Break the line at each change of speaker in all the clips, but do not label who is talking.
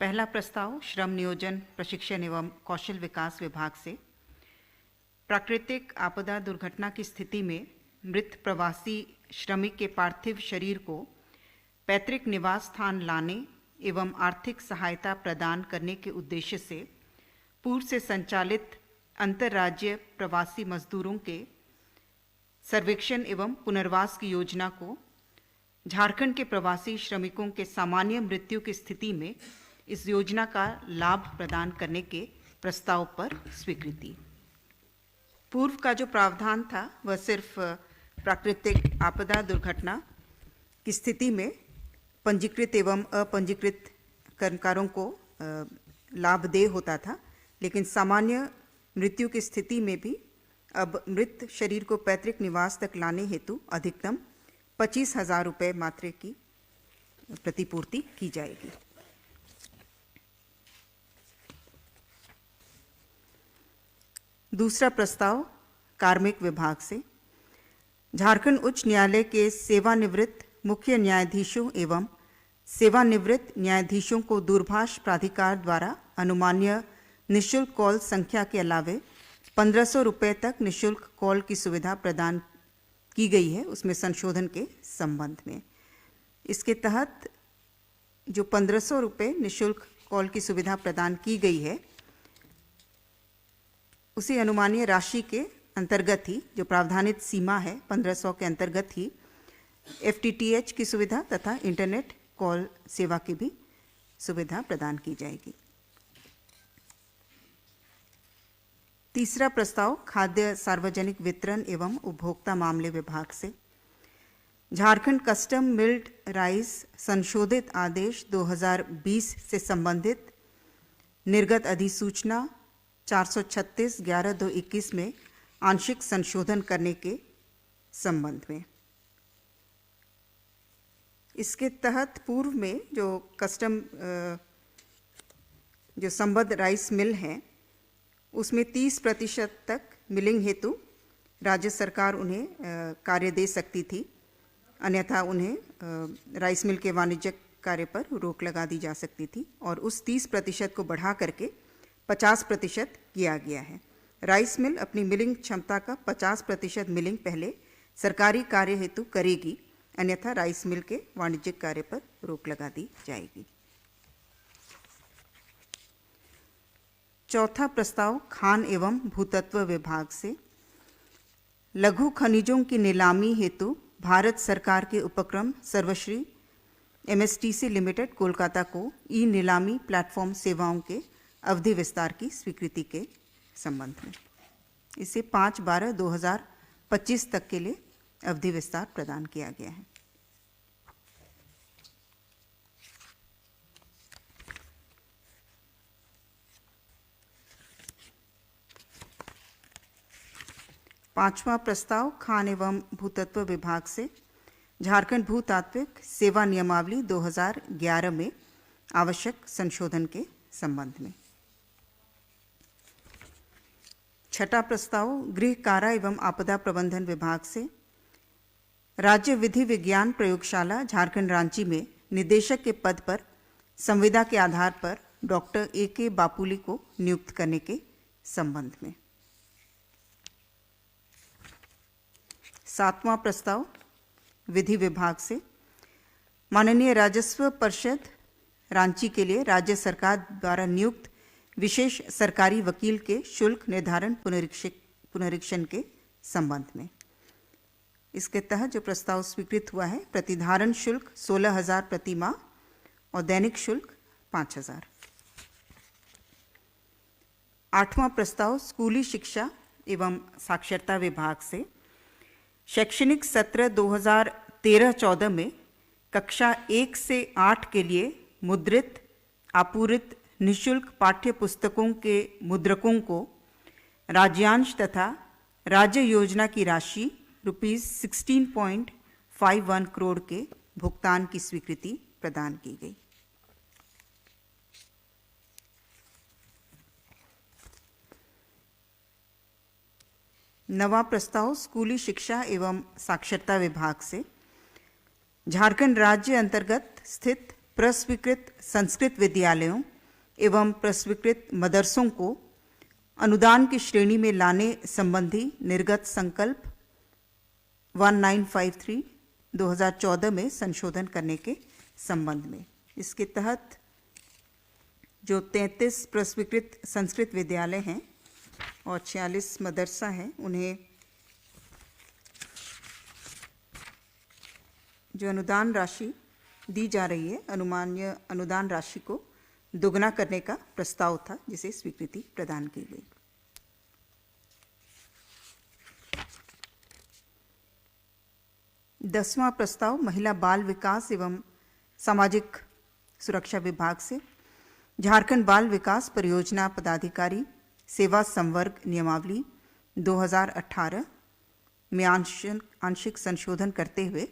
पहला प्रस्ताव श्रम नियोजन प्रशिक्षण एवं कौशल विकास विभाग से प्राकृतिक आपदा दुर्घटना की स्थिति में मृत प्रवासी श्रमिक के पार्थिव शरीर को पैतृक निवास स्थान लाने एवं आर्थिक सहायता प्रदान करने के उद्देश्य से पूर्व से संचालित अंतर्राज्यीय प्रवासी मजदूरों के सर्वेक्षण एवं पुनर्वास की योजना को झारखंड के प्रवासी श्रमिकों के सामान्य मृत्यु की स्थिति में इस योजना का लाभ प्रदान करने के प्रस्ताव पर स्वीकृति। पूर्व का जो प्रावधान था वह सिर्फ प्राकृतिक आपदा दुर्घटना की स्थिति में पंजीकृत एवं अपंजीकृत कर्मकारों को लाभदेय होता था, लेकिन सामान्य मृत्यु की स्थिति में भी अब मृत शरीर को पैतृक निवास तक लाने हेतु अधिकतम 25,000 रुपये मात्रा की प्रतिपूर्ति की जाएगी। दूसरा प्रस्ताव कार्मिक विभाग से झारखंड उच्च न्यायालय के सेवानिवृत्त मुख्य न्यायाधीशों एवं सेवानिवृत्त न्यायाधीशों को दूरभाष प्राधिकार द्वारा अनुमान्य निःशुल्क कॉल संख्या के अलावे 1,500 रुपये तक निःशुल्क कॉल की सुविधा प्रदान की गई है, उसमें संशोधन के संबंध में। इसके तहत जो 1,500 रुपये निःशुल्क कॉल की सुविधा प्रदान की गई है, उसी अनुमानीय राशि के अंतर्गत ही जो प्रावधानित सीमा है 1,500 के अंतर्गत ही FTTH की सुविधा तथा इंटरनेट कॉल सेवा की भी सुविधा प्रदान की जाएगी। तीसरा प्रस्ताव खाद्य सार्वजनिक वितरण एवं उपभोक्ता मामले विभाग से झारखंड कस्टम मिल्ड राइस संशोधित आदेश 2020 से संबंधित निर्गत अधिसूचना 436/11/2021 में आंशिक संशोधन करने के संबंध में। इसके तहत पूर्व में जो कस्टम जो संबद्ध राइस मिल हैं उसमें 30% तक मिलिंग हेतु राज्य सरकार उन्हें कार्य दे सकती थी, अन्यथा उन्हें राइस मिल के वाणिज्यिक कार्य पर रोक लगा दी जा सकती थी, और उस 30% को बढ़ा करके 50% किया गया है। राइस मिल अपनी मिलिंग क्षमता का 50% मिलिंग पहले सरकारी कार्य हेतु करेगी, अन्यथा राइस मिल के वाणिज्यिक कार्य पर रोक लगा दी जाएगी। चौथा प्रस्ताव खान एवं भूतत्व विभाग से लघु खनिजों की नीलामी हेतु भारत सरकार के उपक्रम सर्वश्री MSTC लिमिटेड कोलकाता को ई नीलामी प्लेटफॉर्म सेवाओं के अवधि विस्तार की स्वीकृति के संबंध में इसे 5/12/2025 तक के लिए अवधि विस्तार प्रदान किया गया है। पांचवा प्रस्ताव खान एवं भूतत्व विभाग से झारखंड भूतात्विक सेवा नियमावली 2011 में आवश्यक संशोधन के संबंध में। छठा प्रस्ताव गृह कारा एवं आपदा प्रबंधन विभाग से राज्य विधि विज्ञान प्रयोगशाला झारखंड रांची में निदेशक के पद पर संविदा के आधार पर डॉक्टर AK बापुली को नियुक्त करने के संबंध में। सातवां प्रस्ताव विधि विभाग से माननीय राजस्व परिषद रांची के लिए राज्य सरकार द्वारा नियुक्त विशेष सरकारी वकील के शुल्क निर्धारण पुनरीक्षण के संबंध में। इसके तहत जो प्रस्ताव स्वीकृत हुआ है, प्रतिधारण शुल्क 16,000 प्रति माह और दैनिक शुल्क 5,000। आठवां प्रस्ताव स्कूली शिक्षा एवं साक्षरता विभाग से शैक्षणिक सत्र 2013-14 में कक्षा 1 से 8 के लिए मुद्रित आपूरित निःशुल्क पाठ्य पुस्तकों के मुद्रकों को राज्यांश तथा राज्य योजना की राशि ₹16.51 करोड़ के भुगतान की स्वीकृति प्रदान की गई। नवा प्रस्ताव स्कूली शिक्षा एवं साक्षरता विभाग से झारखंड राज्य अंतर्गत स्थित प्रस्वीकृत संस्कृत विद्यालयों एवं प्रस्वीकृत मदरसों को अनुदान की श्रेणी में लाने संबंधी निर्गत संकल्प 1953 2014 में संशोधन करने के संबंध में। इसके तहत जो 33 प्रस्वीकृत संस्कृत विद्यालय हैं और 46 मदरसा हैं, उन्हें जो अनुदान राशि दी जा रही है, अनुमान्य अनुदान राशि को दोगुना करने का प्रस्ताव था, जिसे स्वीकृति प्रदान की गई। दसवां प्रस्ताव महिला बाल विकास एवं सामाजिक सुरक्षा विभाग से झारखंड बाल विकास परियोजना पदाधिकारी सेवा संवर्ग नियमावली 2018 में आंशिक संशोधन करते हुए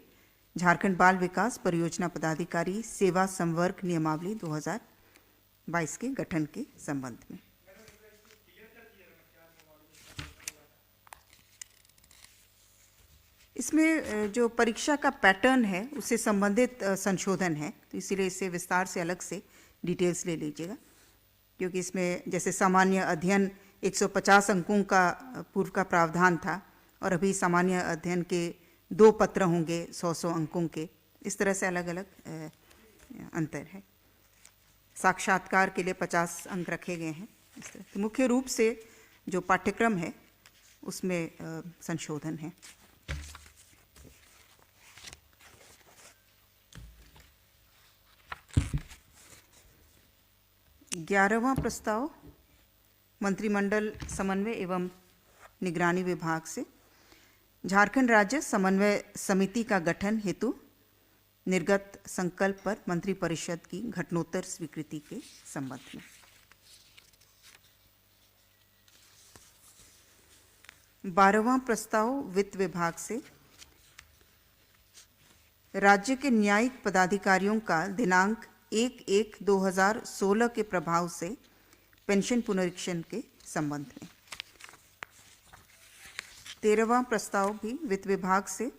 झारखंड बाल विकास परियोजना पदाधिकारी सेवा संवर्ग नियमावली 2022 के गठन के संबंध में। इसमें जो परीक्षा का पैटर्न है उससे संबंधित संशोधन है, तो इसीलिए इसे विस्तार से अलग से डिटेल्स ले लीजिएगा, क्योंकि इसमें जैसे सामान्य अध्ययन 150 अंकों का पूर्व का प्रावधान था और अभी सामान्य अध्ययन के 2 पत्र होंगे 100-100 अंकों के, इस तरह से अलग अलग अंतर है। साक्षात्कार के लिए 50 अंक रखे गए हैं। इस तरह तो मुख्य रूप से जो पाठ्यक्रम है उसमें संशोधन है। 11वां प्रस्ताव मंत्रिमंडल समन्वय एवं निगरानी विभाग से झारखंड राज्य समन्वय समिति का गठन हेतु निर्गत संकल्प पर मंत्रिपरिषद की घटनोत्तर स्वीकृति के संबंध में। 12वां प्रस्ताव वित्त विभाग से राज्य के न्यायिक पदाधिकारियों का दिनांक 1/1/2016 के प्रभाव से पेंशन पुनरीक्षण के संबंध में। 13वां प्रस्ताव भी वित्त विभाग से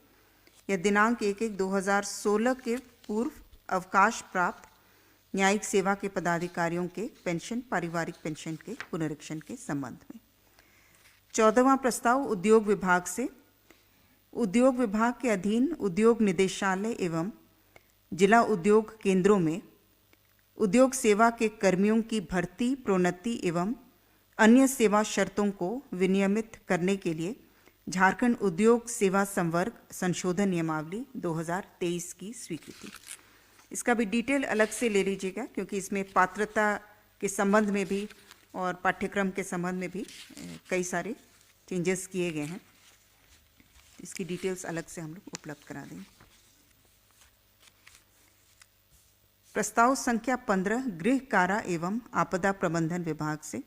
यह दिनांक 1/1/2016 के पूर्व अवकाश प्राप्त न्यायिक सेवा के पदाधिकारियों के पेंशन पारिवारिक पेंशन के पुनरीक्षण के संबंध में। 14वां प्रस्ताव उद्योग विभाग से उद्योग विभाग के अधीन उद्योग निदेशालय एवं जिला उद्योग केंद्रों में उद्योग सेवा के कर्मियों की भर्ती, प्रोन्नति एवं अन्य सेवा शर्तों को विनियमित करने के लिए झारखंड उद्योग सेवा संवर्ग संशोधन नियमावली 2023 की स्वीकृति। इसका भी डिटेल अलग से ले लीजिएगा, क्योंकि इसमें पात्रता के संबंध में भी और पाठ्यक्रम के संबंध में भी कई सारे चेंजेस किए गए हैं। इसकी डिटेल्स अलग से हम लोग उपलब्ध करा देंगे। प्रस्ताव संख्या 15 गृह कारा एवं आपदा प्रबंधन विभाग से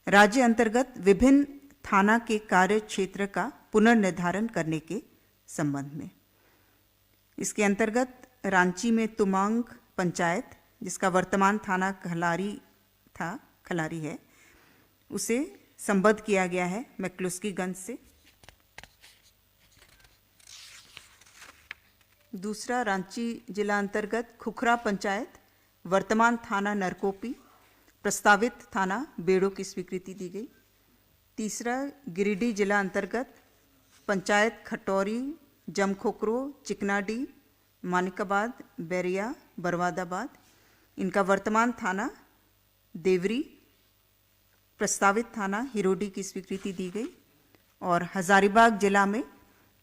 राज्य अंतर्गत विभिन्न थाना के कार्य क्षेत्र का पुनर्निर्धारण करने के संबंध में। इसके अंतर्गत रांची में तुमांग पंचायत, जिसका वर्तमान थाना खलारी है, उसे संबद्ध किया गया है मैक्लुस्कीगंज से। दूसरा, रांची जिला अंतर्गत खुखरा पंचायत, वर्तमान थाना नरकोपी, प्रस्तावित थाना बेड़ो की स्वीकृति दी गई। तीसरा, गिरिडीह जिला अंतर्गत पंचायत खटौरी, जमखोकरो, चिकनाडी, मानिकाबाद, बैरिया, बरवादाबाद, इनका वर्तमान थाना देवरी, प्रस्तावित थाना हिरोडी की स्वीकृति दी गई। और हजारीबाग जिला में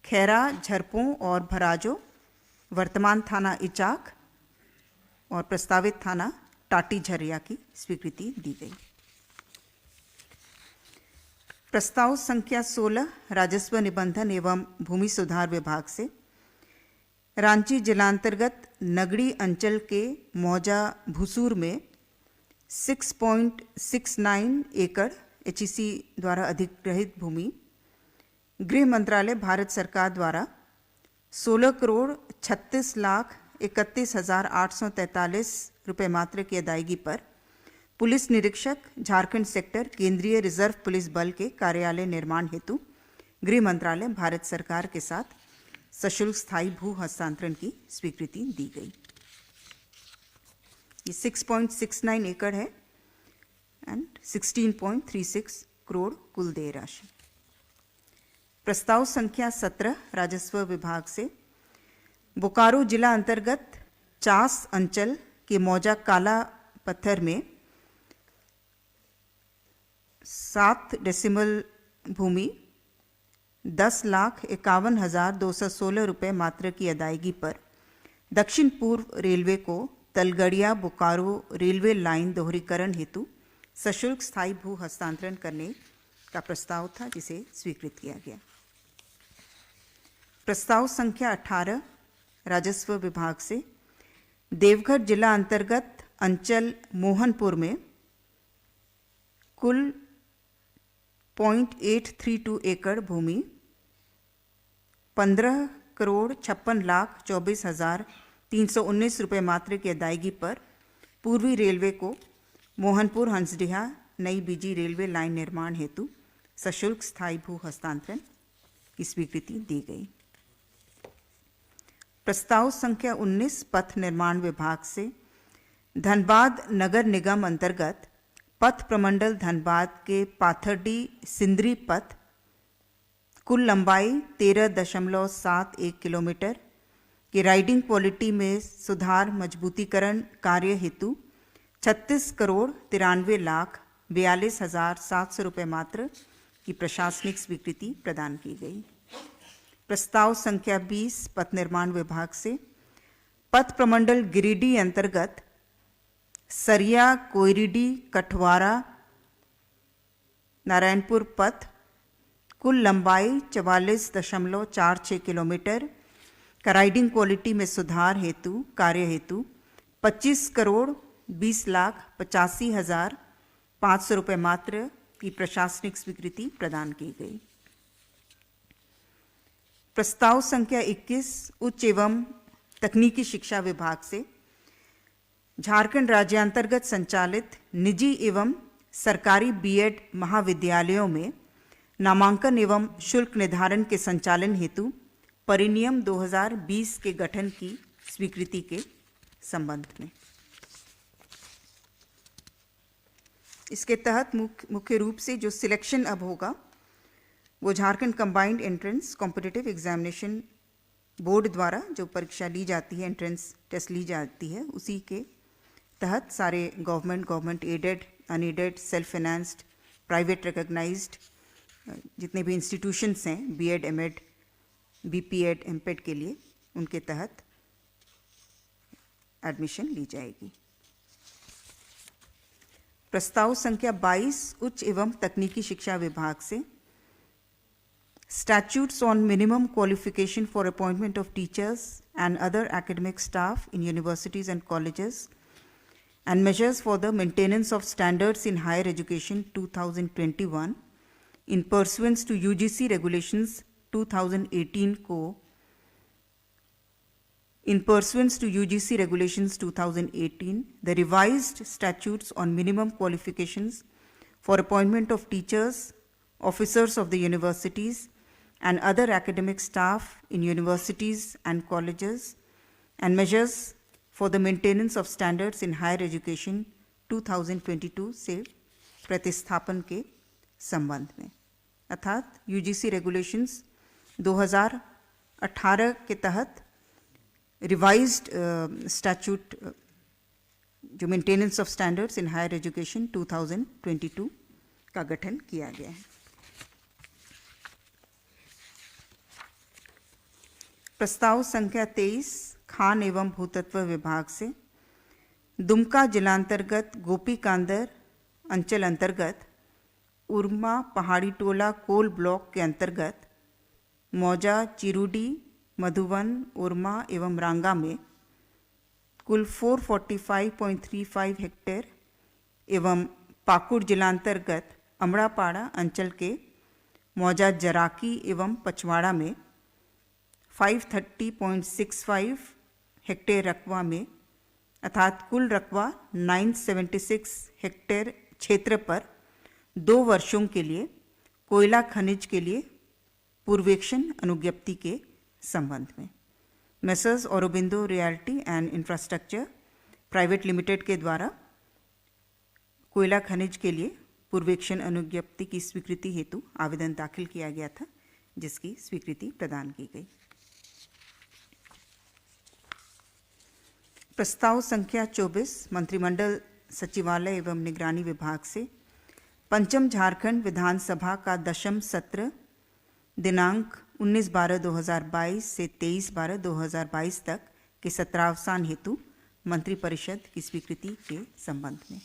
खैरा, झरपों और भराजो, वर्तमान थाना इचाक और प्रस्तावित थाना टाटी झरिया की स्वीकृति दी गई। प्रस्ताव संख्या 16 राजस्व निबंधन एवं भूमि सुधार विभाग से रांची जिलांतर्गत नगड़ी अंचल के मौजा भुसूर में 6.69 एकड़ HEC द्वारा अधिग्रहित भूमि गृह मंत्रालय भारत सरकार द्वारा 16,36,31,843 रुपये मात्र की अदायगी पर पुलिस निरीक्षक झारखंड सेक्टर केंद्रीय रिजर्व पुलिस बल के कार्यालय निर्माण हेतु गृह मंत्रालय भारत सरकार के साथ सशुल्क स्थायी भू हस्तांतरण की स्वीकृति दी गई। ये 6.69 एकड़ है एंड 16.36 करोड़ कुल देय राशि। प्रस्ताव संख्या 17 राजस्व विभाग से बोकारो जिला अंतर्गत चास अंचल के मौजा काला पत्थर में 7 डेसिमल भूमि 10,51,216 रुपये मात्र की अदायगी पर दक्षिण पूर्व रेलवे को तलगड़िया बोकारो रेलवे लाइन दोहरीकरण हेतु सशुल्क स्थायी भू हस्तांतरण करने का प्रस्ताव था, जिसे स्वीकृत किया गया। प्रस्ताव संख्या 18 राजस्व विभाग से देवघर जिला अंतर्गत अंचल मोहनपुर में कुल 0.832 एकड़ भूमि 15,56,24,319 रुपये मात्र की अदायगी पर पूर्वी रेलवे को मोहनपुर हंसडीहा नई बीजी रेलवे लाइन निर्माण हेतु सशुल्क स्थायी भू हस्तांतरण की स्वीकृति दी गई। प्रस्ताव संख्या 19 पथ निर्माण विभाग से धनबाद नगर निगम अंतर्गत पथ प्रमंडल धनबाद के पाथरडी सिंदरी पथ कुल लंबाई 13.71 किलोमीटर की राइडिंग क्वालिटी में सुधार मजबूतीकरण कार्य हेतु 36,93,42,700 रुपये मात्र की प्रशासनिक स्वीकृति प्रदान की गई। प्रस्ताव संख्या 20 पथ निर्माण विभाग से पथ प्रमंडल गिरिडीह अंतर्गत सरिया कोयरिडी कठवारा नारायणपुर पथ कुल लंबाई 44.46 किलोमीटर का राइडिंग क्वालिटी में सुधार हेतु कार्य हेतु 25,20,85,500 रुपये मात्र की प्रशासनिक स्वीकृति प्रदान की गई। प्रस्ताव संख्या 21 उच्च एवं तकनीकी शिक्षा विभाग से झारखंड राज्यांतर्गत संचालित निजी एवं सरकारी बीएड महाविद्यालयों में नामांकन एवं शुल्क निर्धारण के संचालन हेतु परिनियम 2020 के गठन की स्वीकृति के संबंध में। इसके तहत मुख्य रूप से जो सिलेक्शन अब होगा वो Jharkhand combined entrance competitive examination board द्वारा जो परीक्षा ली जाती है, एंट्रेंस टेस्ट ली जाती है, उसी के तहत सारे government aided, unaided, self financed, private recognised जितने भी इंस्टीट्यूशंस हैं बीएड, एमएड, बीपीएड, एमपेड के लिए, उनके तहत एडमिशन ली जाएगी। प्रस्ताव संख्या 22 उच्च एवं तकनीकी शिक्षा विभाग से Statutes on minimum qualification for appointment of teachers and other academic staff in universities and colleges and measures for the maintenance of standards in higher education 2021 in pursuance to UGC regulations 2018 को in pursuance to UGC regulations 2018 the revised statutes on minimum qualifications for appointment of teachers, officers of the universities and other academic staff in universities and colleges and measures for the maintenance of standards in higher education 2022 से प्रतिस्थापन के संबंध में, अर्थात UGC regulations 2018 के तहत revised statute जो maintenance of standards in higher education 2022 का गठन किया गया है। प्रस्ताव संख्या 23 खान एवं भूतत्व विभाग से दुमका जिलांतर्गत गोपीकांदर अंचल अंतर्गत उर्मा पहाड़ी टोला कोल ब्लॉक के अंतर्गत मौजा, चिरुडी, मधुबन, उर्मा एवं रांगा में कुल 445.35 हेक्टेयर एवं पाकुड़ जिलांतर्गत अमड़ापाड़ा अंचल के मौजा, जराकी एवं पचवाड़ा में 530.65 हेक्टेयर रकबा में, अर्थात कुल रकबा 976 हेक्टेयर क्षेत्र पर 2 वर्षों के लिए कोयला खनिज के लिए पूर्वेक्षण अनुज्ञप्ति के संबंध में messrs Aurobindo realty and infrastructure private limited के द्वारा कोयला खनिज के लिए पूर्वेक्षण अनुज्ञप्ति की स्वीकृति हेतु आवेदन दाखिल किया गया था, जिसकी स्वीकृति प्रदान की गई। प्रस्ताव संख्या 24 मंत्रिमंडल सचिवालय एवं निगरानी विभाग से पंचम झारखंड विधानसभा का 10वां सत्र दिनांक 19/12/2022 से 23/12/2022 तक के सत्रावसान हेतु मंत्रिपरिषद की स्वीकृति के संबंध में।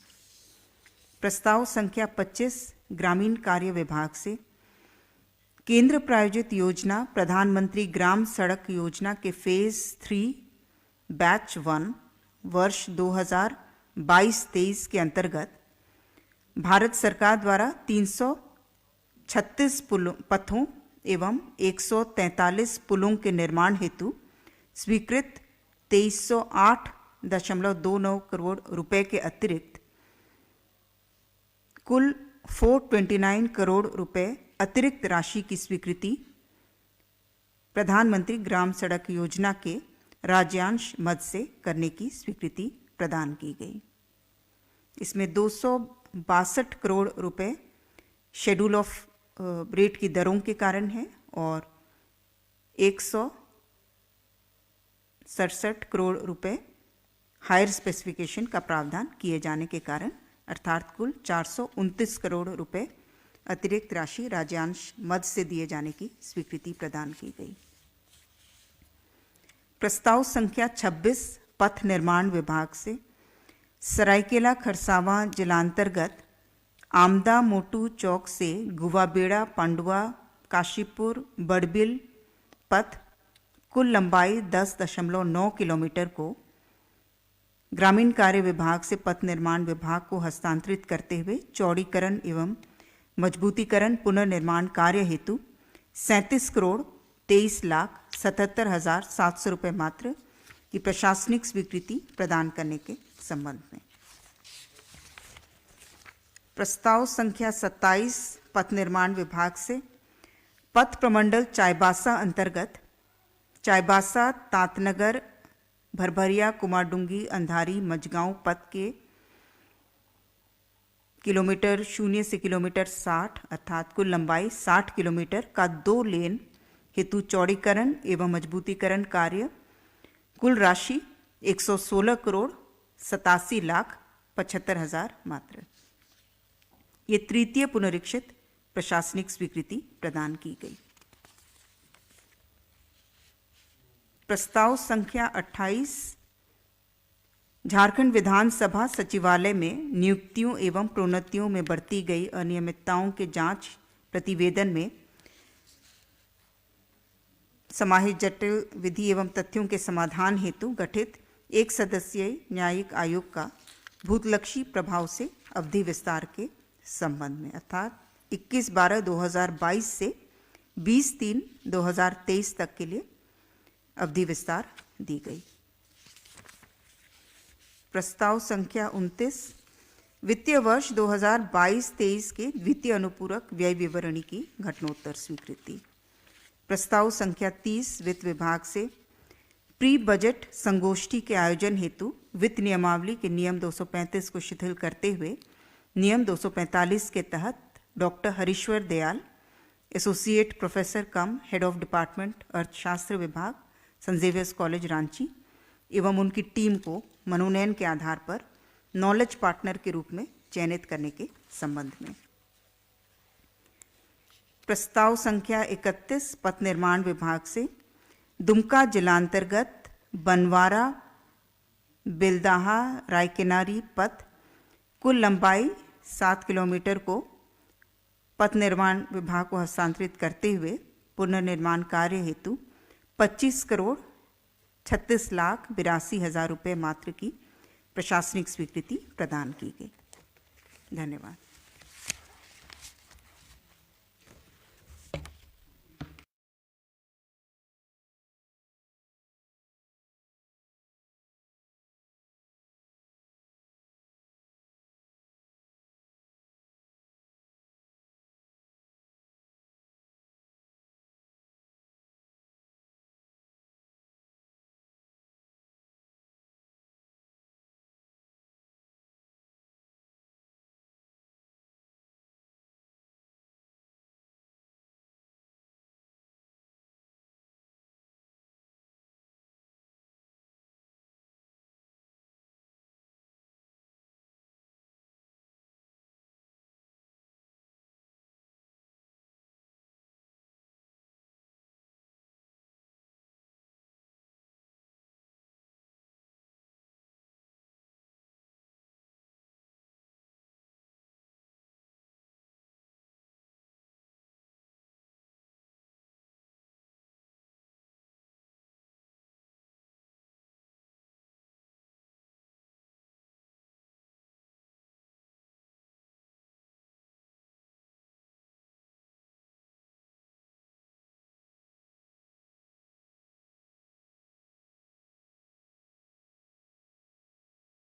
प्रस्ताव संख्या 25 ग्रामीण कार्य विभाग से केंद्र प्रायोजित योजना प्रधानमंत्री ग्राम सड़क योजना के फेज 3 बैच 1 वर्ष 2022-23 के अंतर्गत भारत सरकार द्वारा 336 पथों एवं 143 पुलों के निर्माण हेतु स्वीकृत 2308.29 करोड़ रुपए के अतिरिक्त कुल 429 करोड़ रुपए अतिरिक्त राशि की स्वीकृति प्रधानमंत्री ग्राम सड़क योजना के राज्यांश मद से करने की स्वीकृति प्रदान की गई। इसमें 262 करोड़ रुपए शेड्यूल ऑफ रेट की दरों के कारण है और 167 करोड़ रुपए हायर स्पेसिफिकेशन का प्रावधान किए जाने के कारण, अर्थात कुल 429 करोड़ रुपए अतिरिक्त राशि राज्यांश मद से दिए जाने की स्वीकृति प्रदान की गई। प्रस्ताव संख्या 26 पथ निर्माण विभाग से सरायकेला खरसावां जिलांतर्गत आमदा मोटू चौक से गुवाबेड़ा पांडुआ काशीपुर बड़बिल पथ कुल लंबाई 10.9 किलोमीटर को ग्रामीण कार्य विभाग से पथ निर्माण विभाग को हस्तांतरित करते हुए चौड़ीकरण एवं मजबूतीकरण पुनर्निर्माण कार्य हेतु 37,23,77,700 रुपये मात्र की प्रशासनिक स्वीकृति प्रदान करने के संबंध में। प्रस्ताव संख्या 27 पथ निर्माण विभाग से पथ प्रमंडल चाईबासा अंतर्गत चाईबासा तांतनगर भरभरिया कुमारडुंगी अंधारी मझगांव पथ के किलोमीटर 0 से किलोमीटर 60 अर्थात कुल लंबाई 60 किलोमीटर का 2 लेन हेतु चौड़ीकरण एवं मजबूतीकरण कार्य कुल राशि 116 करोड़ 87,75,000 मात्र। ये तृतीय पुनरीक्षित प्रशासनिक स्वीकृति प्रदान की गई। प्रस्ताव संख्या 28 झारखंड विधानसभा सचिवालय में नियुक्तियों एवं प्रोन्नतियों में बरती गई अनियमितताओं के जांच प्रतिवेदन में समाहित जटिल विधि एवं तथ्यों के समाधान हेतु गठित एक सदस्यीय न्यायिक आयोग का भूतलक्षी प्रभाव से अवधि विस्तार के संबंध में, अर्थात 21/12/2022 से 20/3/2023 तक के लिए अवधि विस्तार दी गई। प्रस्ताव संख्या 29 वित्तीय वर्ष 2022-23 के द्वितीय अनुपूरक व्यय विवरणी की घटनोत्तर स्वीकृति। प्रस्ताव संख्या 30 वित्त विभाग से प्री बजट संगोष्ठी के आयोजन हेतु वित्त नियमावली के नियम 235 को शिथिल करते हुए नियम 245 के तहत doctor Harishwar Dayal, associate professor come head of department अर्थशास्त्र विभाग, सेंट जेवियर्स कॉलेज रांची एवं उनकी टीम को मनोनयन के आधार पर नॉलेज पार्टनर के रूप में चयनित करने के संबंध में। प्रस्ताव संख्या 31 पथ निर्माण विभाग से दुमका जिलांतर्गत बनवारा बिलदाहा रायकिनारी पथ कुल लंबाई 7 किलोमीटर को पथ निर्माण विभाग को हस्तांतरित करते हुए पुनर्निर्माण कार्य हेतु 25 करोड़ 36,82,000 रुपये मात्र की प्रशासनिक स्वीकृति प्रदान की गई। धन्यवाद।